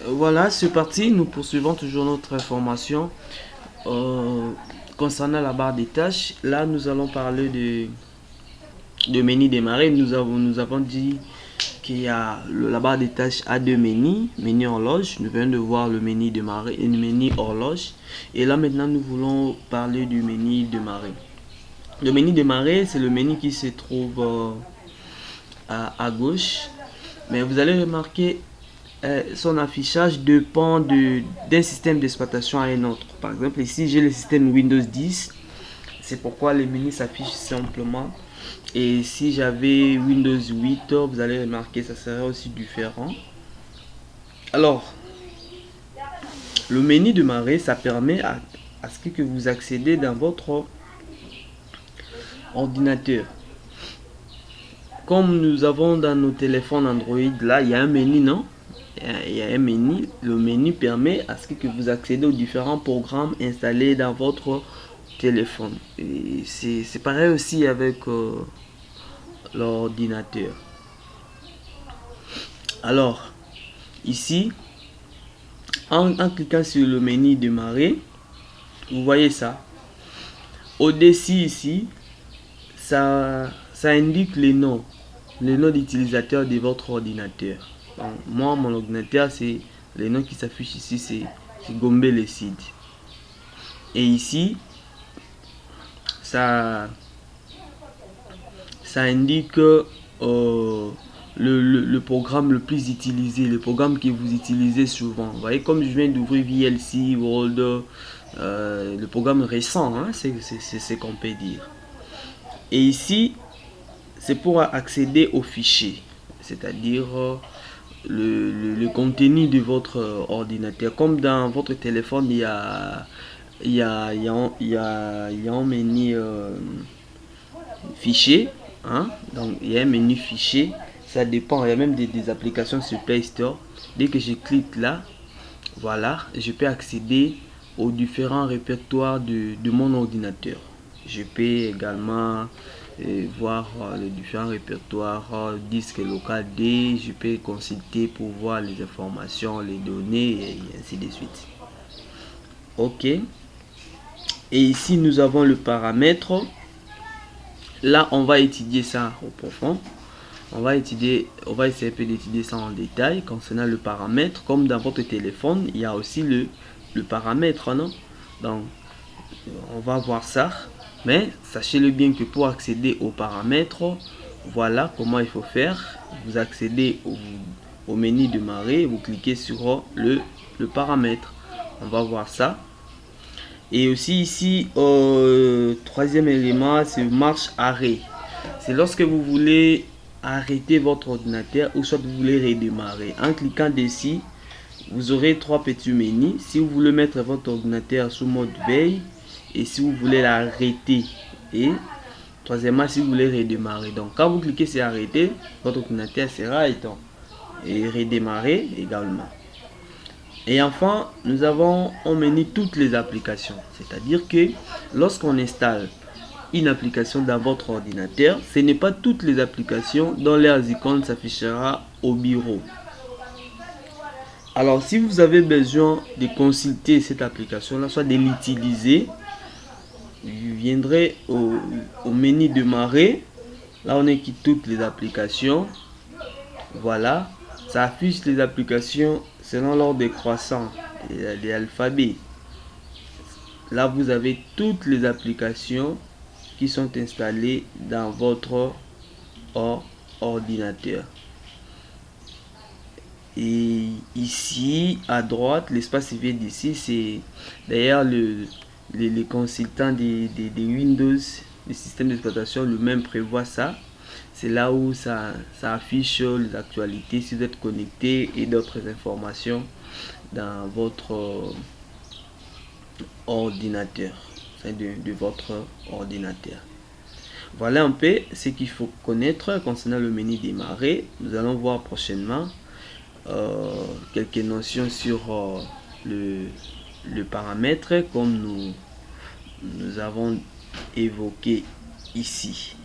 Voilà, c'est parti. Nous poursuivons toujours notre information euh, concernant la barre des tâches. Là, nous allons parler de menu démarrer. Nous avons dit qu'il y a la barre des tâches a deux menus, menu horloge. Nous venons de voir le menu démarrer et le menu horloge. Et là, maintenant, nous voulons parler du menu démarrer. Le menu démarrer, c'est le menu qui se trouve à gauche. Mais vous allez remarquer son affichage dépend d'un système d'exploitation à un autre. Par exemple, ici j'ai le système Windows 10, c'est pourquoi les menus s'affichent simplement. Et si j'avais Windows 8, vous allez remarquer ça serait aussi différent. Alors, le menu démarrer, ça permet à ce que vous accédez dans votre ordinateur. Comme nous avons dans nos téléphones Android, là, il y a un menu, non? Il y a un menu. Le menu permet à ce que vous accédez aux différents programmes installés dans votre téléphone. Et c'est pareil aussi avec l'ordinateur. Alors, ici, en cliquant sur le menu démarrer, vous voyez ça. Au-dessus ici, ça indique les noms d'utilisateurs de votre ordinateur. Donc, moi, mon ordinateur, c'est les noms qui s'affichent ici, c'est Gombe le Cid. Et ici, ça indique le programme le plus utilisé, le programme que vous utilisez souvent. Vous voyez, comme je viens d'ouvrir VLC World, le programme récent, hein, c'est ce qu'on peut dire. Et ici, c'est pour accéder aux fichiers, c'est-à-dire le contenu de votre ordinateur. Comme dans votre téléphone, il y a un menu fichier, hein? Donc il y a un menu fichier, ça dépend. Il y a même des applications sur Play Store. Dès que je clique là, voilà, je peux accéder aux différents répertoires de mon ordinateur. Je peux également voir les différents répertoires disque local D. Je peux consulter pour voir les informations, les données et ainsi de suite. Ok. Et ici nous avons le paramètre. Là on va étudier ça au profond. On va essayer un peu d'étudier ça en détail concernant le paramètre. Comme dans votre téléphone, il y a aussi le paramètre, non? Donc on va voir ça. Mais sachez-le bien que pour accéder aux paramètres, voilà comment il faut faire. Vous accédez au menu démarrer, vous cliquez sur le paramètre. On va voir ça. Et aussi ici, troisième élément, c'est marche arrêt. C'est lorsque vous voulez arrêter votre ordinateur ou soit vous voulez redémarrer. En cliquant dessus, vous aurez trois petits menus. Si vous voulez mettre votre ordinateur sous mode veille et si vous voulez l'arrêter, et troisièmement si vous voulez redémarrer. Donc quand vous cliquez sur arrêter, votre ordinateur sera éteint et redémarrer également. Et enfin, nous avons en menu toutes les applications, c'est-à-dire que lorsqu'on installe une application dans votre ordinateur, ce n'est pas toutes les applications dont leurs icônes s'affichera au bureau. Alors si vous avez besoin de consulter cette application là, soit de l'utiliser, vous viendrez au menu démarrer. Là on équipe toutes les applications. Voilà, ça affiche les applications selon l'ordre décroissant et l'alphabet. Là vous avez toutes les applications qui sont installées dans votre ordinateur. Et ici à droite, l'espace vide ici, c'est d'ailleurs les consultants des Windows, le système d'exploitation lui-même prévoit ça. C'est là où ça affiche les actualités si vous êtes connecté et d'autres informations dans votre ordinateur, de votre ordinateur. Voilà un peu ce qu'il faut connaître concernant le menu démarrer. Nous allons voir prochainement quelques notions sur le paramètre comme nous avons évoqué ici.